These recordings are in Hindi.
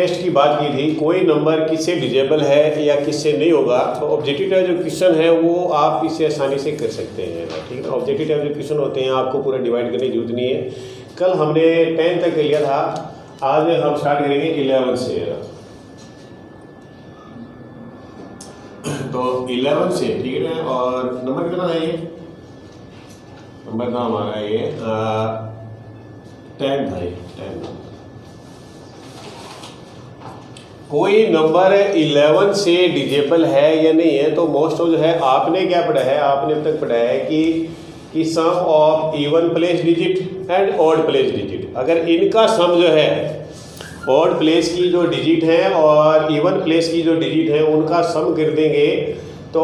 टेस्ट की बात की थी, कोई नंबर किससे डिजेबल है या किससे नहीं होगा, तो ऑब्जेक्टिव टाइप जो क्वेश्चन है वो आप इससे आसानी से कर सकते हैं, ठीक है ना। ऑब्जेक्टिव टाइप जो क्वेश्चन होते हैं आपको पूरा डिवाइड करने की जरूरत नहीं है। कल हमने 10 तक कर लिया था, आज हम स्टार्ट करेंगे 11 से। तो 11 से, ठीक है। और नंबर कितना है ये? नंबर था हमारा ये 10 था, 10। कोई नंबर 11 से डिजेबल है या नहीं है, तो मोस्ट ऑफ जो है आपने क्या पढ़ा है, आपने अब तक पढ़ा है कि sum of even place digit and odd place digit. अगर इनका सम जो है ऑड प्लेस की जो डिजिट है और इवन प्लेस की जो डिजिट है उनका सम कर देंगे तो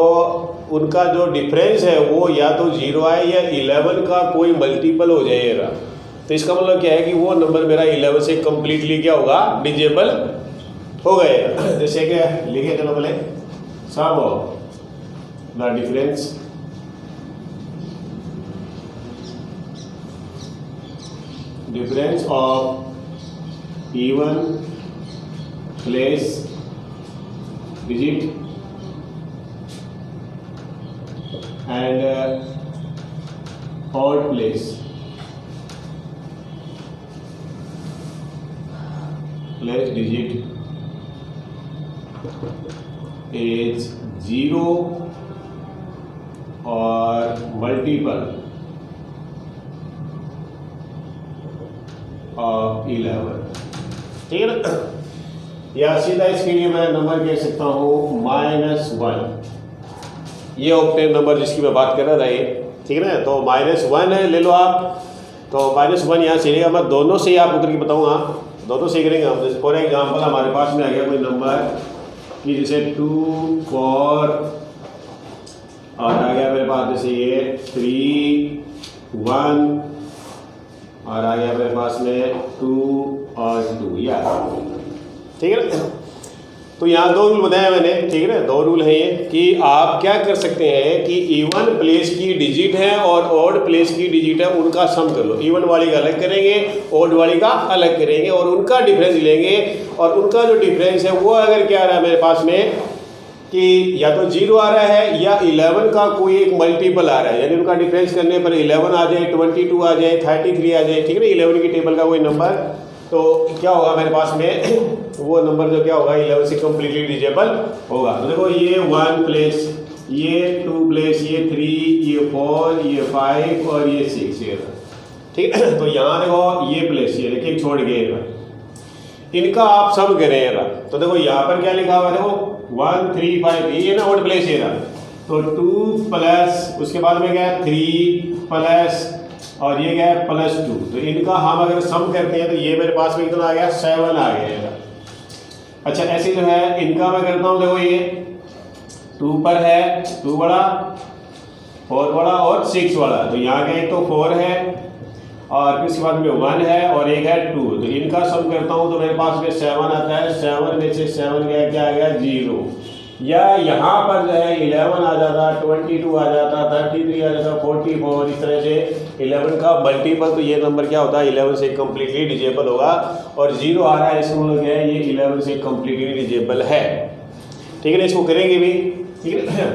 उनका जो डिफरेंस है वो या तो 0 आए या 11 का कोई मल्टीपल हो जाएगा। तो इसका मतलब क्या है कि वो नंबर मेरा 11 से कम्प्लीटली क्या होगा, डिजेबल हो गए। जैसे कि लिखे चलो पहले, sum of the difference of even place digit and odd place digit is 0 और मल्टीपल ऑफ 11, ठीक है ना। या सीधा इसके लिए मैं नंबर कह सकता हूँ -1। ये ऑक्टेव नंबर जिसकी मैं बात कर रहा था ये, ठीक है ना। तो -1 है, ले लो आप। तो -1 यहाँ से लेगा, मैं दोनों से ही आपको करके बताऊँगा, दोनों से करेंगे हम। जैसे फॉर एग्जाम्पल हमारे पास में आ गया कोई नंबर कि जैसे 2, 4 और आ गया मेरे पास जैसे ये 3, 1 और आ गया मेरे पास में 2 और 2, या ठीक है ना। तो यहाँ 2 रूल बताया मैंने, ठीक है ना। 2 रूल हैं ये कि आप क्या कर सकते हैं कि इवन प्लेस की डिजिट है और ऑड प्लेस की डिजिट है उनका सम कर लो। इवन वाली का अलग करेंगे, ऑड वाली का अलग करेंगे और उनका डिफरेंस लेंगे। और उनका जो डिफरेंस है वो अगर क्या आ रहा है मेरे पास में कि या तो 0 आ रहा है या 11 का कोई एक मल्टीपल आ रहा है, यानी उनका डिफरेंस करने पर 11 आ जाए, 22 आ जाए, 33 आ जाए, ठीक है ना। 11 की टेबल का कोई नंबर, तो क्या होगा मेरे पास में वो नंबर जो क्या होगा 11 से कम्प्लीटली डिजेबल होगा। तो देखो ये 1 प्लेस, ये 2 प्लेस, ये 3, ये 4, ये 5 और ये 6, ये ठीक है। तो यहाँ देखो ये प्लेस, ये देखिए छोड़ गए, इनका आप सम करें। तो देखो यहाँ पर क्या लिखा हुआ है, देखो 1, 3, 5, ये ना ऑड प्लेस ये रहा। तो 2 प्लस उसके बाद में क्या है 3 प्लस और ये क्या है +2। तो इनका हम अगर सम करते हैं तो ये मेरे पास में कितना आ गया, 7 आ गया। अच्छा ऐसे जो है इनका मैं करता हूँ, देखो ये 2 पर है 2 बड़ा, 4 बड़ा और 6 बड़ा। तो यहाँ का एक तो 4 है और फिर उसके बाद में 1 है और एक है 2। तो इनका सम करता हूँ तो मेरे पास में 7 आता है। 7 में से 7 गया क्या आ गया 0। या यहाँ पर जो है 11 आ जाता, 22 आ जाता, 33 आ जाता, 44, इस तरह से 11 का मल्टीपल। तो ये नंबर क्या होता है 11 से कम्प्लीटली डिजेबल होगा। और 0 आ रहा है, इसका मतलब क्या है ये 11 से कम्प्लीटली डिजेबल है, ठीक है ना। इसको करेंगे भी, ठीक है।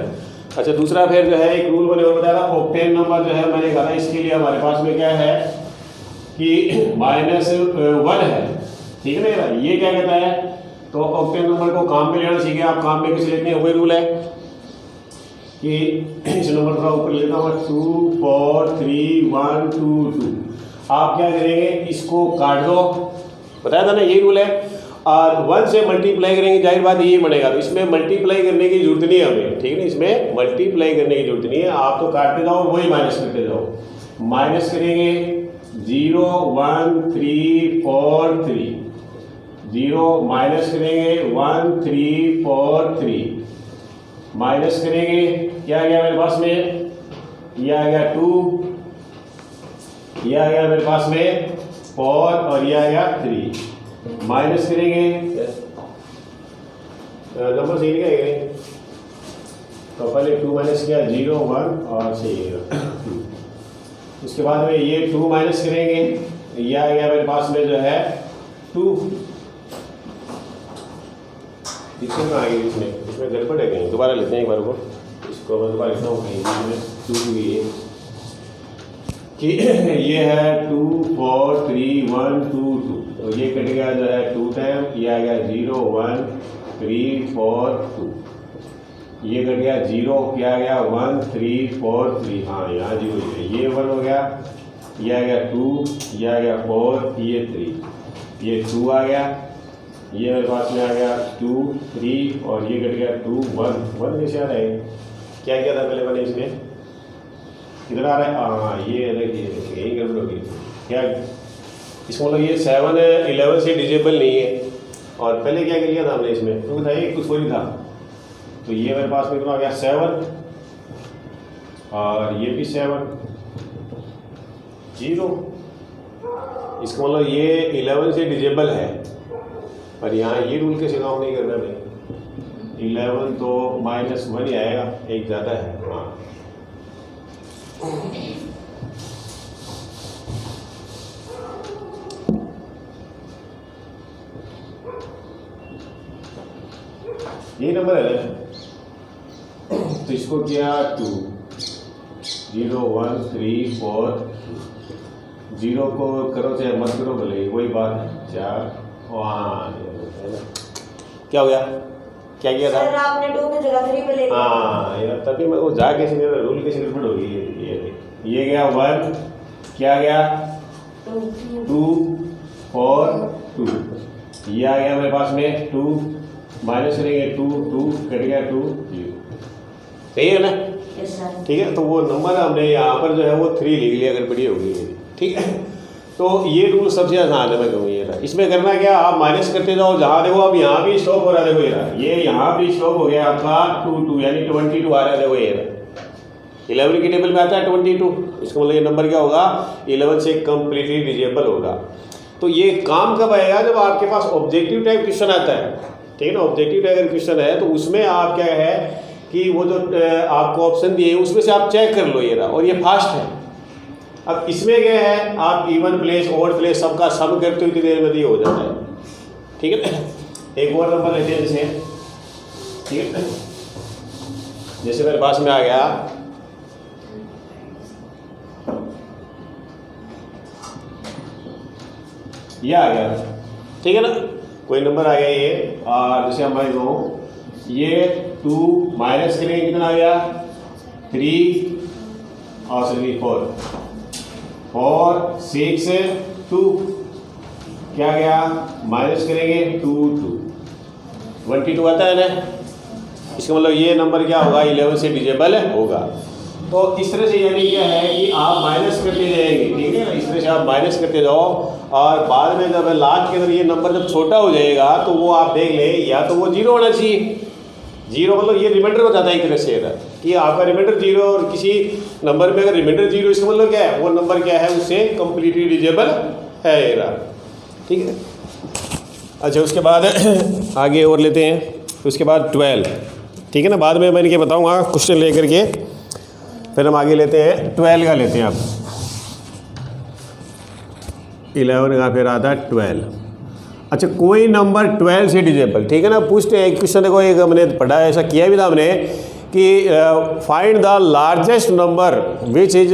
अच्छा दूसरा फिर जो है एक रूल मैंने और बताया था, ऑक्टेव नंबर जो है मैंने कहा था इसके लिए हमारे पास में क्या है कि -1 है, ठीक है ना। ये क्या कहता है, तो ऑक्टेव नंबर को काम में लेना सीखे आप। काम में किसे लेते हैं, वही रूल है कि इस नंबर थोड़ा ऊपर लेता हूँ 2, 4, 3, 1, 2, 2। आप क्या करेंगे, इसको काट दो, बताया था ना यही रूल है। और 1 से मल्टीप्लाई करेंगे, जाहिर बात यही बनेगा। तो इसमें मल्टीप्लाई करने की जरूरत नहीं है हमें, ठीक है ना। इसमें मल्टीप्लाई करने की जरूरत नहीं है, आप तो काटते जाओ वही माइनस करते जाओ। माइनस करेंगे 0, 1, 3, 4, 3, 0 माइनस करेंगे 1, 3, 4, 3 माइनस करेंगे, क्या आ गया मेरे पास में, ये आ गया 2, ये आ गया मेरे पास में 4 और ये आ गया 3। माइनस करेंगे नंबर सही क्या है, तो पहले 2 माइनस किया 0, 1 और सही उसके बाद में ये 2 माइनस करेंगे, ये आ गया मेरे पास में जो है 2 इसमें कहाँ आएगी, इसमें गड़बड़ है कहीं, दोबारा लेते हैं एक बार को, इसको मैं दोबारा लिखता हूँ कहीं इसमें 2 ये कि ये है 2 4 3 1 2 2, तो ये कट गया जो है 2 टाइम, ये आ गया 0 1 3 4 2, ये कट गया 0, क्या आ गया 1 3 4 3, हाँ यहाँ 0 है, ये 1 हो गया, ये आ गया 2, ये आ गया 4, ये 3, ये 2 आ गया, ये मेरे पास में आ गया 2 3 और ये कट गया 2 1 कैसे आ रहा है, क्या किया था पहले मैंने इसमें, किधर आ रहा है, हाँ ये देखिए यही गड़बड़ होगी क्या, इसमें मतलब ये 7 11 से डिजेबल नहीं है, और पहले क्या लिया था हमने इसमें, तो था ये कुछ थोड़ी था, तो ये मेरे पास में कितना आ गया 7 और ये भी 7 0, इसका मतलब ये 11 से डिजेबल है, पर यहाँ ये रूल कैसे काम नहीं करना भाई, 11 तो -1 ही आएगा, एक ज़्यादा है, हाँ ये नंबर है ना, तो इसको किया 2 0 1 3 4 0 को करो चाहे मत करो भले वही बात है, 4 क्या हो गया, क्या किया था सर आपने 2 की जगह 3 पे ले लिया, हाँ यार तभी मैं वो जा कैसे मेरा रूल कैसे गड़बड़ होगी, ये गया 1, क्या गया 2 4 2, ये आ गया मेरे पास में 2 माइनस करेंगे 2 2 कट गया 2 0, सही है ना, यस सर, ठीक है, तो वो नंबर हमने यहाँ पर जो है वो 3 लिख लिया अगर बढ़िया होगी, ठीक है, तो ये रूल सबसे आसान है मैं कहूँ ये रहा, इसमें करना क्या, आप माइनस करते जाओ, जहाँ देखो अब यहाँ भी स्टॉप हो रहा है, देखो ये रहा, ये यहाँ भी स्टॉप हो गया आपका 2 2 यानी 22 आ रहा है, देखो ये रहा 11 की टेबल में आता है 22, इसका मतलब ये नंबर क्या होगा 11 से कम्प्लीटली डिजेबल होगा। तो ये काम कब आएगा, जब आपके पास ऑब्जेक्टिव टाइप क्वेश्चन आता है, ठीक है ना, ऑब्जेक्टिव टाइप क्वेश्चन है तो उसमें आप क्या है कि वो जो आपको ऑप्शन दिए उसमें से आप चेक कर लो ये रहा, और ये फास्ट है। अब इसमें क्या है, आप इवन प्लेस ऑड प्लेस सबका सम करते हो इतनी देर में ये हो जाता है, ठीक है ना। एक और नंबर लेते हैं जैसे, ठीक है ना, जैसे मेरे पास में आ गया ये आ गया, ठीक है ना, कोई नंबर आ गया ये, और जैसे हमारे को ये 2 माइनस करेंगे कितना आ गया 3 और सॉरी 4 6 2 क्या गया माइनस करेंगे 2 2 22 आता है ना, इसका मतलब ये नंबर क्या होगा 11 से डिजेबल होगा। तो इस तरह से यानी क्या है कि आप माइनस करते जाएंगे, ठीक है ना, इस तरह से आप माइनस करते जाओ और बाद में जब लास्ट के अंदर ये नंबर जब छोटा हो जाएगा तो वो आप देख लें या तो वो 0 होना चाहिए, 0 मतलब ये रिमाइंडर हो जाता है एक तरह से कि आपका रिमाइंडर 0 और किसी नंबर में अगर रिमाइंडर 0 इसका मतलब क्या है वो नंबर क्या है उससे कम्प्लीटली डिजेबल है ये, ठीक है। अच्छा उसके बाद आगे और लेते हैं, उसके बाद 12, ठीक है ना, बाद में मैं इनके बताऊँगा क्वेश्चन लेकर के, फिर हम आगे लेते हैं 12 का लेते हैं आप 11 का फिर आता है 12। अच्छा कोई नंबर 12 से डिजेबल, ठीक है ना, पूछते हैं क्वेश्चन, देखो एक हमने पढ़ा है, ऐसा किया भी था हमने कि find the largest number which is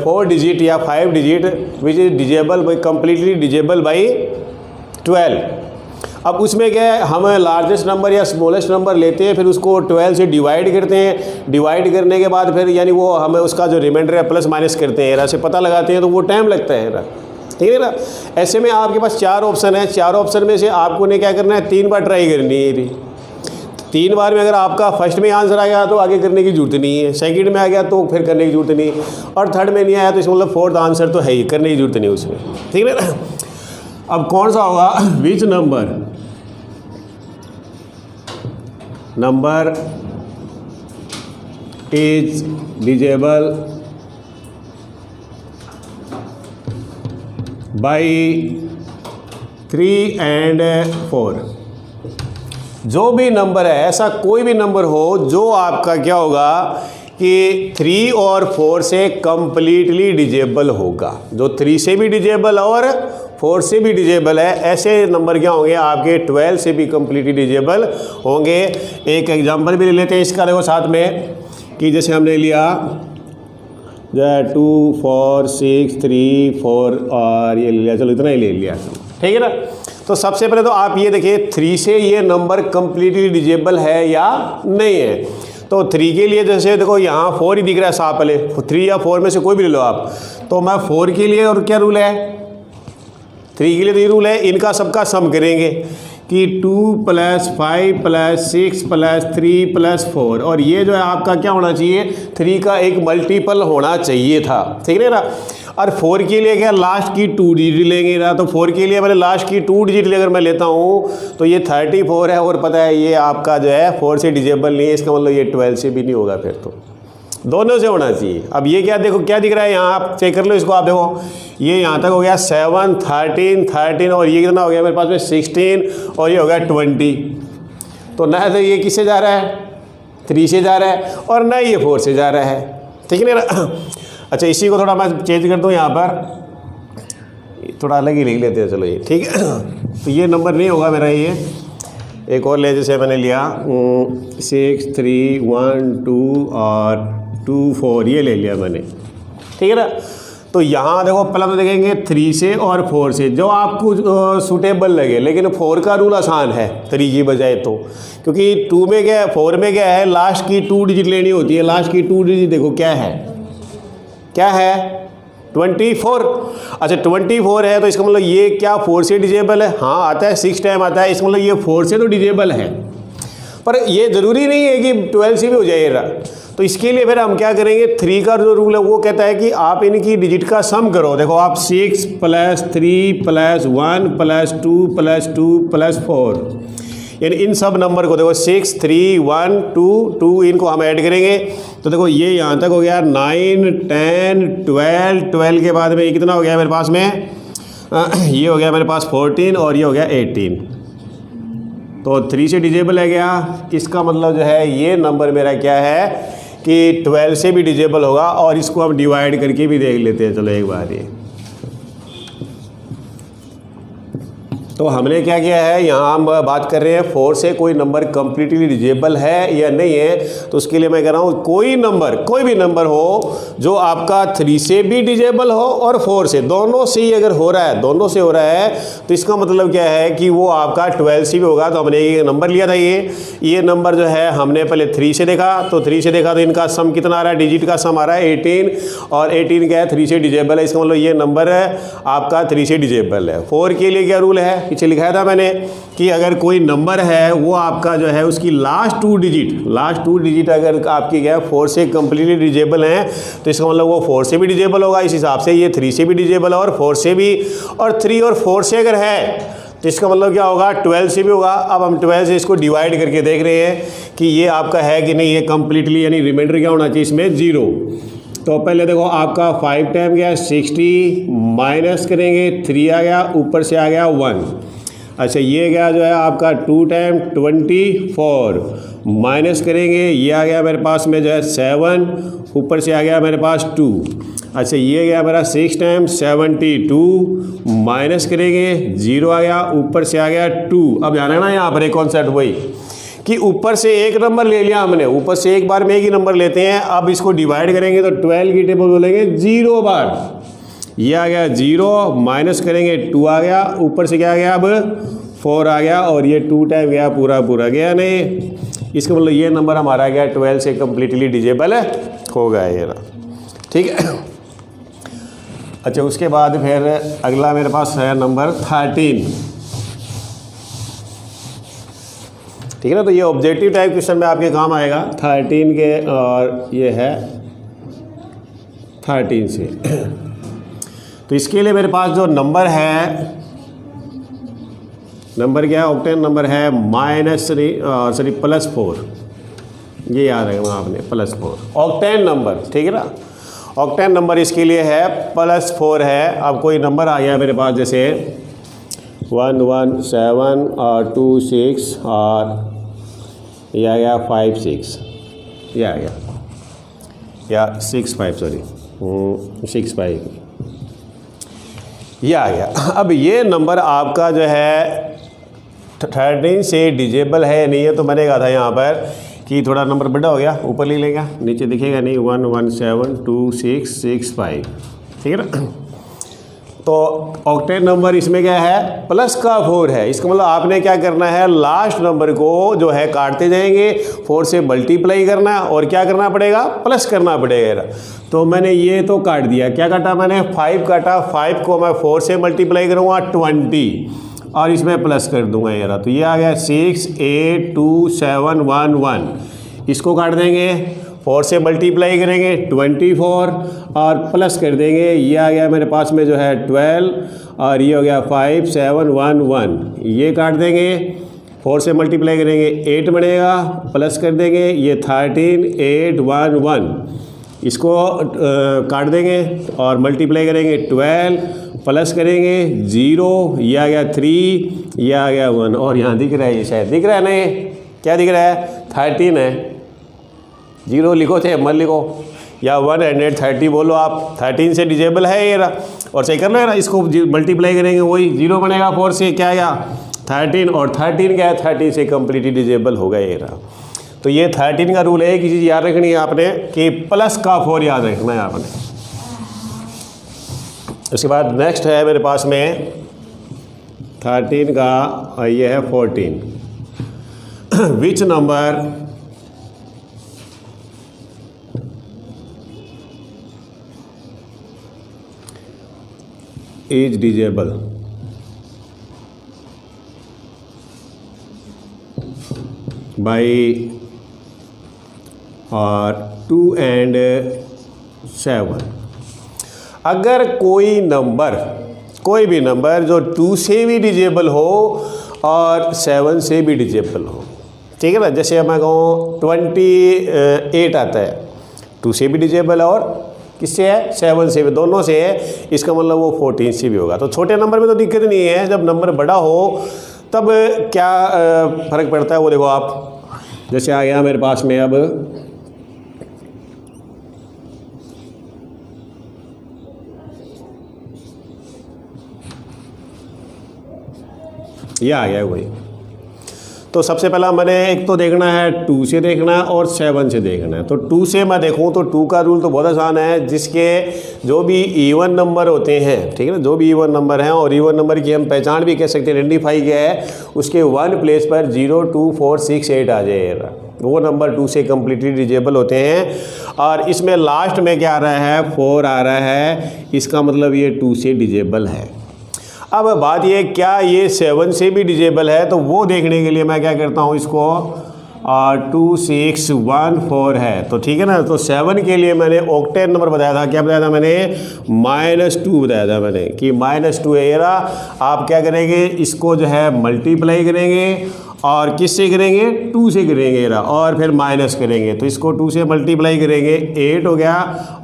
4 digit या 5 digit which is disable by completely disable by 12। अब उसमें क्या है, हम लार्जेस्ट नंबर या स्मॉलेस्ट नंबर लेते हैं, फिर उसको 12 से डिवाइड करते हैं, डिवाइड करने के बाद फिर यानी वो हमें उसका जो रिमाइंडर है प्लस माइनस करते हैं, ऐसे पता लगाते हैं, तो वो टाइम लगता है, ठीक है ना। ऐसे में आपके पास 4 ऑप्शन है, 4 ऑप्शन में से आपको ने क्या करना है 3 बार ट्राई करनी है। 3 बार में अगर आपका फर्स्ट में आंसर आ गया तो आगे करने की जरूरत नहीं है, सेकंड में आ गया तो फिर करने की जरूरत नहीं, और थर्ड में नहीं आया तो इसका मतलब फोर्थ आंसर तो है ही, करने की जरूरत नहीं उसमें, ठीक है ना। अब कौन सा होगा, विच number is disable by 3 and 4। जो भी नंबर है, ऐसा कोई भी नंबर हो जो आपका क्या होगा कि 3 और 4 से कंप्लीटली डिजेबल होगा। जो 3 से भी डिजेबल और 4 से भी डिजेबल है, ऐसे नंबर क्या होंगे आपके 12 से भी कंप्लीटली डिजेबल होंगे। एक एग्जांपल भी ले लेते हैं इसका, देखो साथ में, कि जैसे हमने लिया 2 4 6 3 4 और ये ले लिया, चलो इतना ही ले लिया, ठीक है ना। तो सबसे पहले तो आप ये देखिए 3 से ये नंबर कंप्लीटली डिजेबल है या नहीं है। तो 3 के लिए जैसे देखो यहाँ 4 ही दिख रहा है साफ, पहले 3 या 4 में से कोई भी ले लो आप। तो मैं 4 के लिए, और क्या रूल है 3 के लिए, तो ये रूल है इनका सबका सम करेंगे कि 2 + 5 + 6 + 3 + 4, और ये जो है आपका क्या होना चाहिए 3 का एक मल्टीपल होना चाहिए था, ठीक है ना। और 4 के लिए क्या लास्ट की 2 डिजिट लेंगे ना, तो 4 के लिए मैंने लास्ट की 2 डिजिट अगर मैं लेता हूँ तो ये 34 है, और पता है ये आपका जो है 4 से डिजेबल नहीं है, इसका मतलब ये 12 से भी नहीं होगा, फिर तो दोनों से होना चाहिए। अब ये क्या देखो क्या दिख रहा है यहाँ, आप चेक कर लो इसको, आप देखो ये यहाँ तक हो गया 7 13 13, और ये कितना हो गया मेरे पास में 16, और ये हो गया 20। तो ना तो ये किससे जा रहा है 3 से जा रहा है, और ना ये 4 से जा रहा है, ठीक है ना। अच्छा इसी को थोड़ा मैं चेंज कर दूँ, यहाँ पर थोड़ा अलग ही लिख लेते हैं, चलो ये ठीक है। तो ये नंबर नहीं होगा मेरा, ये एक और ले, जैसे मैंने लिया 6 3 1 2 और 2 4, ये ले लिया मैंने, ठीक है ना। तो यहाँ देखो पहले तो देखेंगे 3 से और 4 से जो आपको सूटेबल लगे, लेकिन 4 का रूल आसान है 3 की बजाय, तो क्योंकि 2 में क्या है 4 में क्या है लास्ट की 2 डिजिट लेनी होती है। लास्ट की 2 डिजिट देखो क्या है 24। अच्छा 24 है, तो इसका मतलब ये क्या 4 से डिजेबल है, हाँ आता है 6 टाइम आता है, इसका मतलब ये 4 से तो डिजेबल है, पर ये ज़रूरी नहीं है कि 12 से भी हो जाएगा। तो इसके लिए फिर हम क्या करेंगे, 3 का जो रूल है वो कहता है कि आप इनकी डिजिट का सम करो। देखो आप 6 + 3 + 1 + 2 + 2 + 4, यानी इन सब नंबर को देखो 6 3 1 2 2, इनको हम ऐड करेंगे तो देखो ये यहाँ तक हो गया 9 10 12, 12 के बाद में ये कितना हो गया मेरे पास में ये हो गया मेरे पास 14, और ये हो गया 18। तो 3 से डिजेबल है गया, इसका मतलब जो है ये नंबर मेरा क्या है कि 12 से भी डिजेबल होगा। और इसको हम डिवाइड करके भी देख लेते हैं, चलो एक बार ये। तो हमने क्या किया है, यहाँ हम बात कर रहे हैं 4 से कोई नंबर कंप्लीटली डिजेबल है या नहीं है। तो उसके लिए मैं कह रहा हूँ कोई नंबर, कोई भी नंबर हो जो आपका 3 से भी डिजेबल हो और 4 से, दोनों से ही अगर हो रहा है, दोनों से हो रहा है, तो इसका मतलब क्या है कि वो आपका 12 से भी होगा। तो हमने ये नंबर लिया था, ये नंबर जो है हमने पहले 3 से देखा, तो 3 से देखा तो इनका सम कितना आ रहा है, डिजिट का सम आ रहा है 18, और 18 क्या है 3 से डिजेबल है, इसका मतलब ये नंबर है आपका 3 से डिजेबल है। 4 के लिए क्या रूल है, पीछे लिखाया था मैंने कि अगर कोई नंबर है वो आपका जो है उसकी लास्ट 2 डिजिट अगर आपकी क्या है 4 से कंप्लीटली डिजेबल हैं, तो इसका मतलब वो 4 से भी डिजेबल होगा। इस हिसाब से ये 3 से भी डिजेबल है और 4 से भी, और 3 और 4 से अगर है तो इसका मतलब क्या होगा 12 से भी होगा। अब हम 12 से इसको डिवाइड करके देख रहे हैं कि ये आपका है कि नहीं, ये कंप्लीटली, यानी रिमाइंडर क्या होना चाहिए इसमें 0। तो पहले देखो आपका 5 टाइम गया 60, माइनस करेंगे 3 आ गया, ऊपर से आ गया 1। अच्छा ये गया जो है आपका 2 टाइम 24, माइनस करेंगे, ये आ गया मेरे पास में जो है 7, ऊपर से आ गया मेरे पास 2। अच्छा ये गया मेरा 6 टाइम 72, माइनस करेंगे 0 आ गया, ऊपर से आ गया 2। अब ध्यान रखना यहाँ पर एक कॉन्सेप्ट वही कि ऊपर से एक नंबर ले लिया हमने, ऊपर से एक बार में एक ही नंबर लेते हैं। अब इसको डिवाइड करेंगे तो 12 की टेबल बोलेंगे 0 बार, ये आ गया 0, माइनस करेंगे 2 आ गया, ऊपर से क्या आ गया अब 4 आ गया, और ये 2 टाइम गया पूरा गया नहीं। इसका मतलब ये नंबर हमारा गया 12 से कम्प्लीटली डिजेबल हो गया ये ना, ठीक है। अच्छा उसके बाद फिर अगला मेरे पास है नंबर 13, ठीक है ना। तो ये ऑब्जेक्टिव टाइप क्वेश्चन में आपके काम आएगा 13 के, और ये है 13 से। तो इसके लिए मेरे पास जो नंबर है, नंबर क्या है, ऑक्टेन नंबर है +4, ये याद रखना आपने, +4 ऑक्टेन नंबर, ठीक है ना। ऑक्टेन नंबर इसके लिए है +4 है। अब कोई नंबर आ गया मेरे पास जैसे 117 और 26 और ये आ गया 56, ये आ गया। या 6 5 सॉरी 6 5 ये आ गया। अब ये नंबर आपका जो है 13 से डिजेबल है नहीं है, तो मैंने कहा था यहाँ पर कि थोड़ा नंबर बड़ा हो गया, ऊपर ले लेगा, नीचे दिखेगा नहीं, 1 1 7 2 6 6 5, ठीक है ना। तो ऑक्टेट नंबर इसमें क्या है, प्लस का 4 है। इसका मतलब आपने क्या करना है, लास्ट नंबर को जो है काटते जाएंगे, 4 से मल्टीप्लाई करना और क्या करना पड़ेगा, प्लस करना पड़ेगा। तो मैंने ये तो काट दिया, क्या काटा मैंने, 5 काटा, 5 को मैं 4 से मल्टीप्लाई करूँगा 20 और इसमें प्लस कर दूंगा यार, तो ये आ गया 6 8 2 7 1 1। इसको काट देंगे, 4 से मल्टीप्लाई करेंगे 24 और प्लस कर देंगे, ये आ गया मेरे पास में जो है 12 और ये हो गया 5 7 1 1। ये काट देंगे, 4 से मल्टीप्लाई करेंगे 8 बनेगा, प्लस कर देंगे, ये 13 8 1 1। इसको काट देंगे और मल्टीप्लाई करेंगे 12, प्लस करेंगे 0, ये आ गया 3, ये आ गया 1 और यहाँ दिख रहा है, ये शायद दिख रहा है ना, ये क्या दिख रहा है, 13 है। 0 लिखो थे मत लिखो, या 130 बोलो आप, 13 से डिजेबल है ये रहा। और सही कर लो ना, इसको मल्टीप्लाई करेंगे वही 0 बनेगा, 4 से क्या आया 13 और 13 क्या है, 13 से कम्प्लीटली डिजेबल होगा ये रहा। तो ये 13 का रूल है, एक चीज़ याद रखनी है आपने कि प्लस का 4 याद रखना है आपने। उसके बाद नेक्स्ट है मेरे पास में 13 का, ये है 14। विच नंबर इज डिजेबल बाई और 2 and 7। अगर कोई भी नंबर जो 2 से भी डिजेबल हो और 7 से भी डिजेबल हो, ठीक है ना। जैसे मैं कहूँ 28 आता है, 2 से भी डिजेबल है और किससे है, 7 से भी, दोनों से है। इसका मतलब वो 14 से भी होगा। तो छोटे नंबर में तो दिक्कत नहीं है, जब नंबर बड़ा हो तब क्या फ़र्क पड़ता है वो देखो आप। जैसे आ गया मेरे पास में, अब ये आ गया वही। तो सबसे पहला मैंने एक तो देखना है 2 से देखना है और 7 से देखना है। तो 2 से मैं देखूं तो 2 का रूल तो बहुत आसान है, जिसके जो भी इवन नंबर होते हैं, ठीक है ना, जो भी इवन नंबर हैं, और इवन नंबर की हम पहचान भी कह सकते हैं, आइडेंटिफाई किया है, उसके 1 प्लेस पर 0 2 4 6 8 आ जाएगा, वो नंबर 2 से कम्प्लीटली डिजेबल होते हैं। और इसमें लास्ट में क्या आ रहा है, 4 आ रहा है, इसका मतलब ये 2 से डिजेबल है। अब बात ये, क्या ये 7 से भी डिजेबल है, तो वो देखने के लिए मैं क्या करता हूँ, इसको 2 6 1 4 है, तो ठीक है ना। तो 7 के लिए मैंने ऑक्टेट नंबर बताया था, क्या बताया था मैंने, -2 बताया था मैंने कि -2 है ये रहा। आप क्या करेंगे, इसको जो है मल्टीप्लाई करेंगे और किससे करेंगे, 2 से करेंगे रहा, और फिर माइनस करेंगे। तो इसको 2 से मल्टीप्लाई करेंगे 8 हो गया,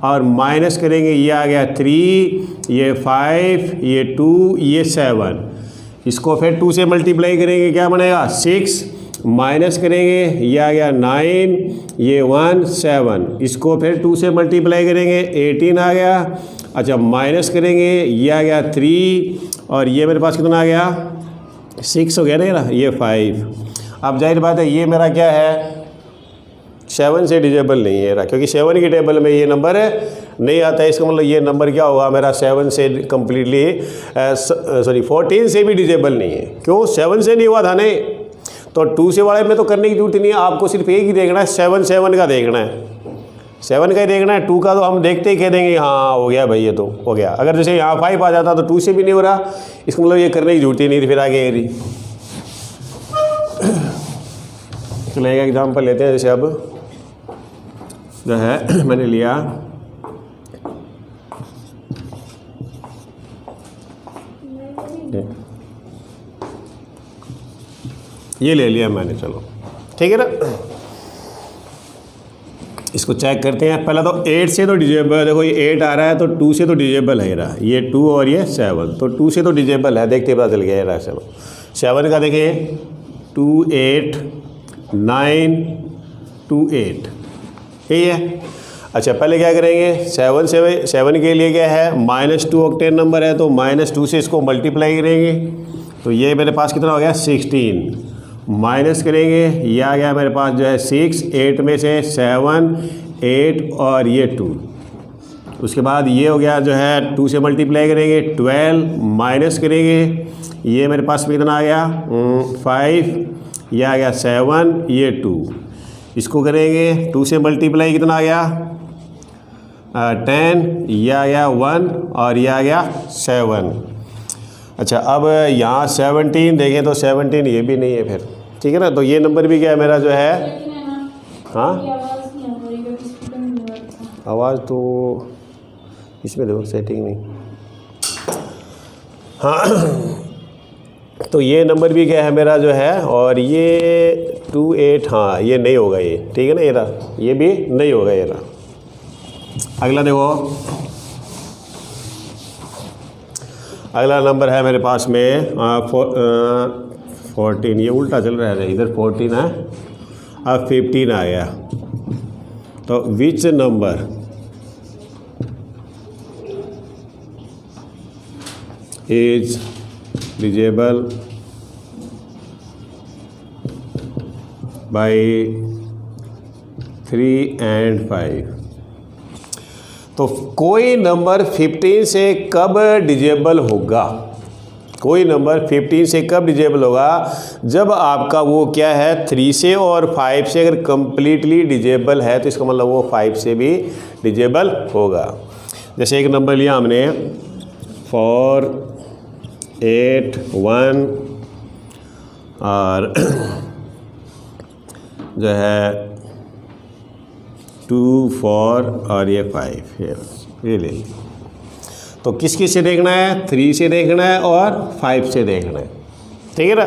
और माइनस करेंगे, ये आ गया 3, ये 5, ये 2, ये 7। इसको फिर 2 से मल्टीप्लाई करेंगे, क्या बनेगा 6, माइनस करेंगे, ये आ गया 9, ये 1 7। इसको फिर 2 से मल्टीप्लाई करेंगे 18 आ गया, अच्छा माइनस करेंगे, ये आ गया 3, और ये मेरे पास कितना आ गया 6 हो गया ना, ये 5। अब जाहिर बात है ये मेरा क्या है, 7 से डिजेबल नहीं है, क्योंकि 7 की टेबल में ये नंबर नहीं आता है। इसका मतलब ये नंबर क्या होगा मेरा, 7 से कम्प्लीटली 14 से भी डिजेबल नहीं है। क्यों, 7 से नहीं हुआ था नहीं, तो 2 से वाले में तो करने की जरूरत नहीं है, आपको सिर्फ एक ही देखना है, 7 का देखना है, 7 का ही देखना है। 2 का तो हम देखते ही कह देंगे हाँ हो गया भाई, ये तो हो गया। अगर जैसे यहाँ 5 आ जाता तो 2 से भी नहीं हो रहा, इसका मतलब ये करने की जरूरत ही नहीं थी, फिर आगे यदि चलो एक एग्जाम्पल लेते हैं। जैसे अब जो है मैंने लिया ये ले लिया मैंने, चलो ठीक है ना। इसको चेक करते हैं। पहला तो 8 से तो डिजेबल, देखो ये 8 आ रहा है, तो 2 से तो डिजेबल है रहा, ये 2 और ये 7, तो 2 से तो डिजेबल है, देखते पता चल गया रहा। चलो 7 का देखें, 2 8 9 2 8, यही है। अच्छा पहले क्या करेंगे, 7 के लिए क्या है, -2 ऑक्टेन नंबर है, तो -2 से इसको मल्टीप्लाई करेंगे, तो ये मेरे पास कितना हो गया 16, माइनस करेंगे, ये आ गया मेरे पास जो है 6, 8 में से 7, 8 और ये 2, उसके बाद ये हो गया जो है 2 से मल्टीप्लाई करेंगे 12, माइनस करेंगे, ये मेरे पास में कितना आ गया 5, ये आ गया 7, ये 2, इसको करेंगे 2 से मल्टीप्लाई कितना आ गया 10, ये आ गया 1 और ये आ गया 7। अच्छा अब यहाँ 17 देखें तो 17 ये भी नहीं है फिर, ठीक है ना, तो ये नंबर भी क्या है मेरा जो है, हाँ आवाज़ तो इसमें देखो सेटिंग नहीं, हाँ तो ये नंबर भी क्या है मेरा जो है, और ये 28, हाँ ये नहीं होगा ये, ठीक है ना, ये रहा, ये भी नहीं होगा ये रहा। अगला देखो, अगला नंबर है मेरे पास में 14, ये उल्टा चल रहा है, इधर 14 है, अब 15 आ गया, तो which number is divisible by 3 and 5। तो कोई नंबर 15 से कब डिजेबल होगा, कोई नंबर 15 से कब डिजेबल होगा, जब आपका वो क्या है 3 से और 5 से अगर कम्प्लीटली डिजेबल है, तो इसका मतलब वो 5 से भी डिजेबल होगा। जैसे एक नंबर लिया हमने 4, 8, 1 और जो है 2, 4 और ये 5, ये ले ली। तो किस किस से देखना है, 3 से देखना है और 5 से देखना है, ठीक है ना।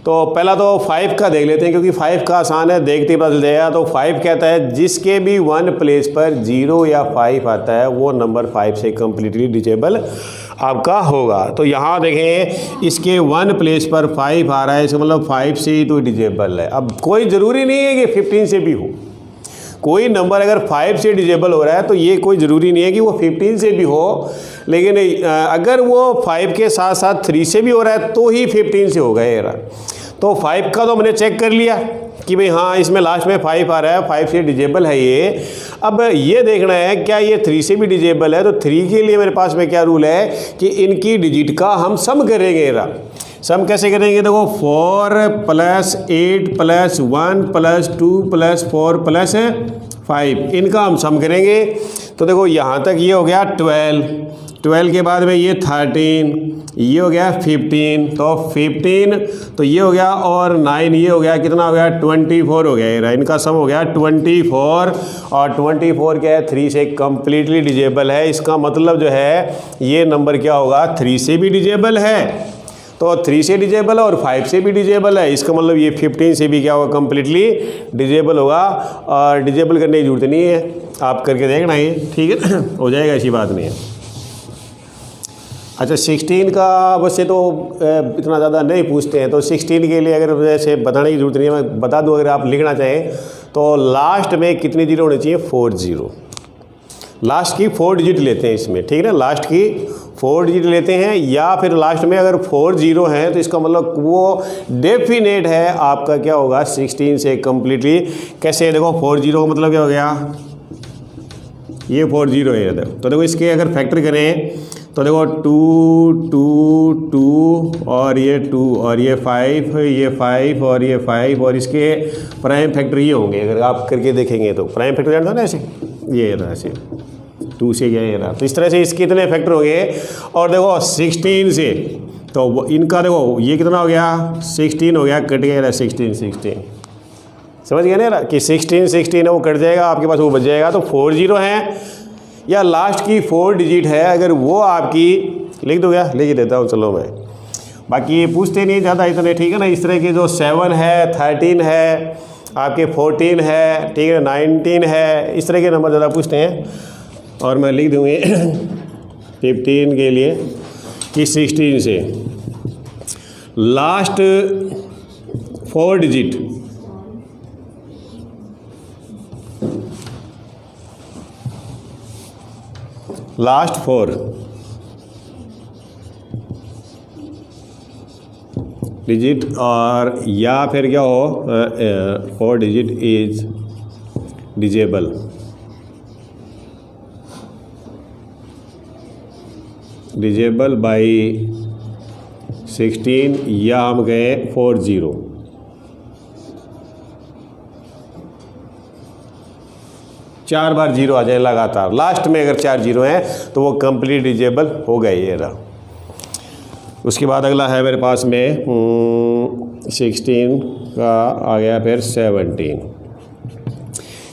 तो पहला तो 5 का देख लेते हैं, क्योंकि 5 का आसान है, देखते ही पता चल जाएगा। तो 5 कहता है जिसके भी 1 प्लेस पर 0 या 5 आता है, वो नंबर 5 से कम्प्लीटली डिजेबल आपका होगा। तो यहाँ देखें इसके 1 प्लेस पर 5 आ रहा है, इसका मतलब 5 से ही तो डिजेबल है। अब कोई ज़रूरी नहीं है कि 15 से भी हो, कोई नंबर अगर 5 से डिजेबल हो रहा है तो ये कोई ज़रूरी नहीं है कि वो 15 से भी हो, लेकिन अगर वो 5 के साथ साथ 3 से भी हो रहा है तो ही 15 से होगा ये रहा। तो 5 का तो हमने चेक कर लिया कि भाई हाँ इसमें लास्ट में 5 आ रहा है, 5 से डिजेबल है ये। अब ये देखना है क्या ये 3 से भी डिजेबल है, तो 3 के लिए मेरे पास में क्या रूल है कि इनकी डिजिट का हम सम करेंगे। रहा सम कैसे करेंगे, देखो 4 + 8 + 1 + 2 + 4 + 5, इनका हम सम करेंगे। तो देखो यहाँ तक ये हो गया 12 के बाद में ये 13, ये हो गया 15, तो 15 तो ये हो गया और 9 ये हो गया, कितना हो गया 24 हो गया। ये इनका सम हो गया 24, और 24 क्या है 3 से कम्प्लीटली डिजेबल है। इसका मतलब जो है ये नंबर क्या होगा 3 से भी डिजेबल है, तो 3 से डिजेबल है और 5 से भी डिजेबल है। इसका मतलब ये 15 से भी क्या होगा कम्प्लीटली डिजेबल होगा। और डिजेबल करने की जरूरत नहीं है, आप करके देखना ये, ठीक है हो जाएगा, ऐसी बात नहीं है। अच्छा 16 का वैसे तो इतना ज़्यादा नहीं पूछते हैं, तो 16 के लिए अगर वैसे बताने की जरूरत नहीं है, मैं बता दूं। अगर आप लिखना चाहें तो लास्ट में कितनी जीरो होनी चाहिए, 4 जीरो, लास्ट की 4 डिजिट लेते हैं इसमें, ठीक है ना, लास्ट की 4 डिजिट लेते हैं। या फिर लास्ट में अगर 4 जीरो हैं तो इसका मतलब वो डेफिनेट है आपका क्या होगा 16 से कम्प्लीटली। कैसे देखो 4 जीरो का मतलब क्या हो गया, ये 4 जीरो है। तो देखो इसके अगर फैक्टर करें तो देखो 2 2 2 और ये 2 और ये 5, ये 5 और ये 5, और इसके प्राइम फैक्टर ये होंगे। अगर आप करके देखेंगे तो प्राइम फैक्टर जानते हो ना, ऐसे ये रहा, ऐसे 2 से ये रहा, तो इस तरह से इसके इतने फैक्टर हो गए। और देखो 16 से तो इनका देखो ये कितना हो गया 16 हो गया, कट गया 16 समझ गए ना कि 16 है, वो कट जाएगा, आपके पास वो बच जाएगा। तो 4 जीरो हैं या लास्ट की 4 डिजिट है, अगर वो आपकी लिख दो, क्या लिख देता हूँ चलो मैं, बाकी ये पूछते नहीं ज़्यादा इतने, ठीक है ना। इस तरह के जो 7 है, 13 है, आपके 14 है, ठीक है, 19 है, इस तरह के नंबर ज़्यादा पूछते हैं। और मैं लिख दूँगी 15 के लिए कि 16 से लास्ट 4 डिजिट लास्ट 4 डिजिट, और या फिर क्या हो 4 digit is disable. Disable by 16, या हम गए 40। चार बार जीरो आ जाए लगातार, लास्ट में अगर 4 जीरो हैं तो वो कंप्लीट डिजेबल हो गए, ये रहा। उसके बाद अगला है मेरे पास में 16 का आ गया, फिर 17।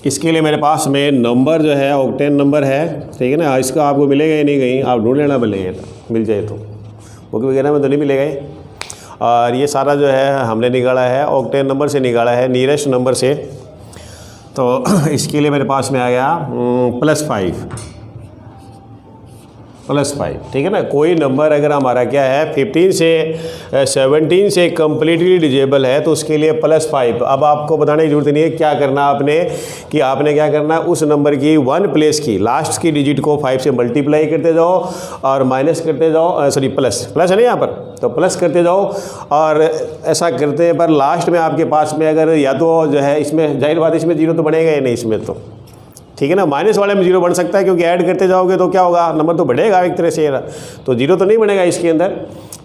इसके लिए मेरे पास में नंबर जो है ऑक्टेन नंबर है, ठीक है ना। इसका आपको मिलेगा ही नहीं, कहीं आप ढूंढ लेना, मिल जाए तो, बुक वगैरह में तो नहीं मिलेगा ही। और ये सारा जो है हमने निकाला है ऑक्टेन नंबर से, निकाला है नियरेस्ट नंबर से। तो इसके लिए मेरे पास में आ गया +5, ठीक है ना। कोई नंबर अगर हमारा क्या है 15 से 17 से कम्प्लीटली डिजेबल है तो उसके लिए +5। अब आपको बताने की जरूरत नहीं है क्या करना आपने, कि आपने क्या करना है, उस नंबर की 1 प्लेस की लास्ट की डिजिट को 5 से मल्टीप्लाई करते जाओ और माइनस करते जाओ, सॉरी प्लस है ना यहाँ पर, तो प्लस करते जाओ। और ऐसा करते पर लास्ट में आपके पास में अगर या तो जो है, इसमें जाहिर बात इसमें जीरो तो बनेगा ही नहीं इसमें तो, ठीक है ना। माइनस वाले में जीरो बन सकता है क्योंकि ऐड करते जाओगे तो क्या होगा, नंबर तो बढ़ेगा एक तरह से, तो जीरो तो नहीं बनेगा इसके अंदर,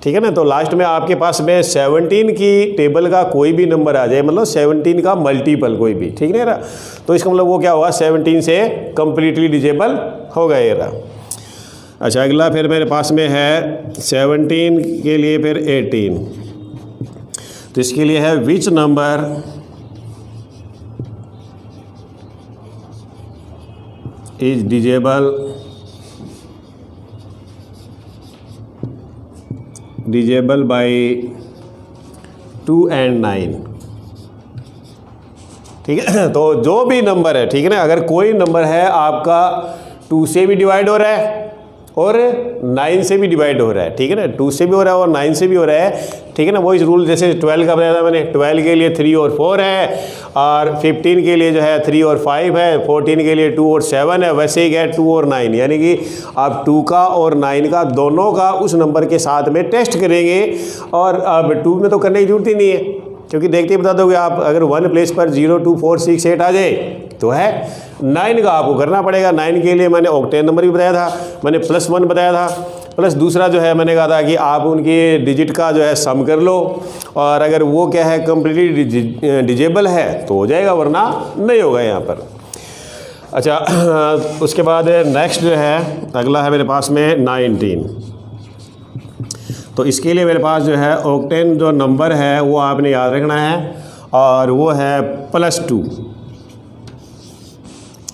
ठीक है ना। तो लास्ट में आपके पास में 17 की टेबल का कोई भी नंबर आ जाए, मतलब 17 का मल्टीपल कोई भी, ठीक है ना। तो इसका मतलब वो क्या हुआ, 17 से कम्प्लीटली डिजेबल हो गया, ये रहा। अच्छा, अगला फिर मेरे पास में है 17 के लिए फिर 18। तो इसके लिए है विच number is disable by 2 and 9, ठीक है। तो जो भी नंबर है, ठीक है ना, अगर कोई नंबर है आपका 2 से भी डिवाइड हो रहा है और 9 से भी डिवाइड हो रहा है, ठीक है ना, 2 से भी हो रहा है और 9 से भी हो रहा है, ठीक है ना। वो इस रूल जैसे 12 का बताया था मैंने, 12 के लिए 3 और 4 है, और 15 के लिए जो है 3 और 5 है, 14 के लिए 2 और 7 है, वैसे ही है 2 और 9, यानी कि आप 2 का और 9 का दोनों का उस नंबर के साथ में टेस्ट करेंगे। और अब 2 में तो करने की जरूरत ही नहीं है क्योंकि देखते ही बता दोगे आप, अगर 1 प्लेस पर 0 2 4 6 8 आ जाए तो है। 9 का आपको करना पड़ेगा। 9 के लिए मैंने ऑक्टेन नंबर भी बताया था, मैंने +1 बताया था, प्लस दूसरा जो है मैंने कहा था कि आप उनके डिजिट का जो है सम कर लो, और अगर वो क्या है कम्प्लीटली डिजेबल है तो हो जाएगा, वरना नहीं होगा यहाँ पर। अच्छा, उसके बाद नेक्स्ट जो है अगला है मेरे पास में 19। तो इसके लिए मेरे पास जो है ऑक्टेन जो नंबर है वो आपने याद रखना है, और वो है +2,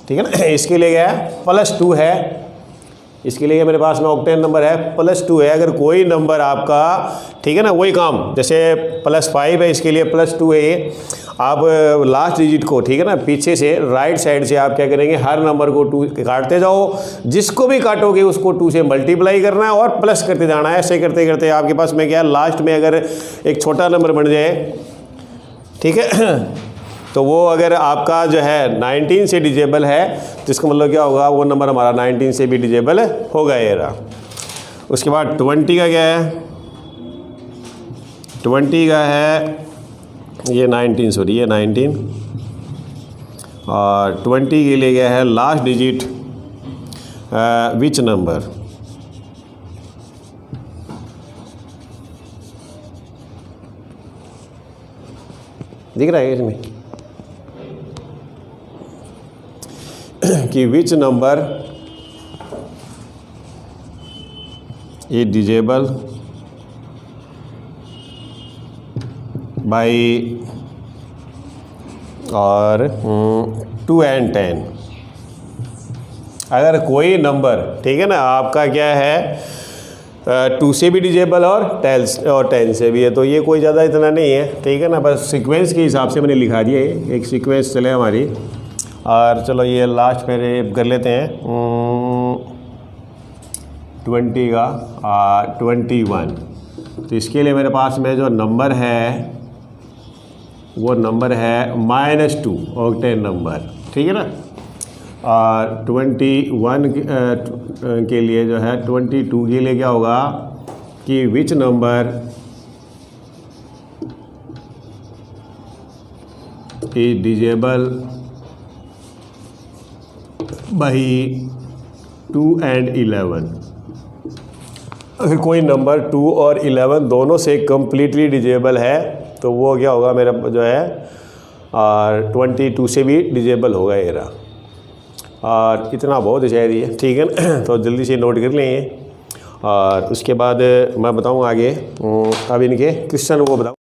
ठीक है ना। इसके लिए क्या है, +2 है। इसके लिए मेरे पास में ऑक्टेन नंबर है +2 है। अगर कोई नंबर आपका, ठीक है ना, वही काम जैसे +5 है, इसके लिए +2 है। आप लास्ट डिजिट को, ठीक है ना, पीछे से राइट साइड से आप क्या करेंगे, हर नंबर को 2 काटते जाओ, जिसको भी काटोगे उसको 2 से मल्टीप्लाई करना है और प्लस करते जाना है। ऐसे करते करते आपके पास में क्या, लास्ट में अगर एक छोटा नंबर बन जाए, ठीक है, तो वो अगर आपका जो है 19 से डिजेबल है तो इसका मतलब क्या होगा, वो नंबर हमारा 19 से भी डिजेबल होगा, ये रहा। उसके बाद 20 का क्या है, 20 का है ये 19, सॉरी ये 19, और 20 के लिए क्या है लास्ट डिजिट विच नंबर, दिख रहा है इसमें कि विच नंबर इज डिजेबल बाई और 2 and 10। अगर कोई नंबर, ठीक है ना, आपका क्या है 2 से भी डिजेबल और 10 से भी है, तो ये कोई ज़्यादा इतना नहीं है, ठीक है ना। बस सीक्वेंस के हिसाब से मैंने लिखा दिया है, एक सीक्वेंस चले हमारी। और चलो ये लास्ट फिर कर लेते हैं 20 का 21। तो इसके लिए मेरे पास में जो नंबर है वो नंबर है -2, ऑक्टेन नंबर, ठीक है ना। और 21 के लिए जो है 22 के लिए क्या होगा कि विच number is divisible by 2 and 11। अगर कोई नंबर 2 और 11 दोनों से कम्प्लीटली डिविजिबल है तो वो क्या होगा मेरा जो है और 22 से भी डिविजिबल होगा ये रहा। और इतना बहुत है शायद ये, ठीक है ना। तो जल्दी से नोट कर लें ये। और उसके बाद मैं बताऊँ आगे। अब इनके क्वेश्चन को बताऊँ।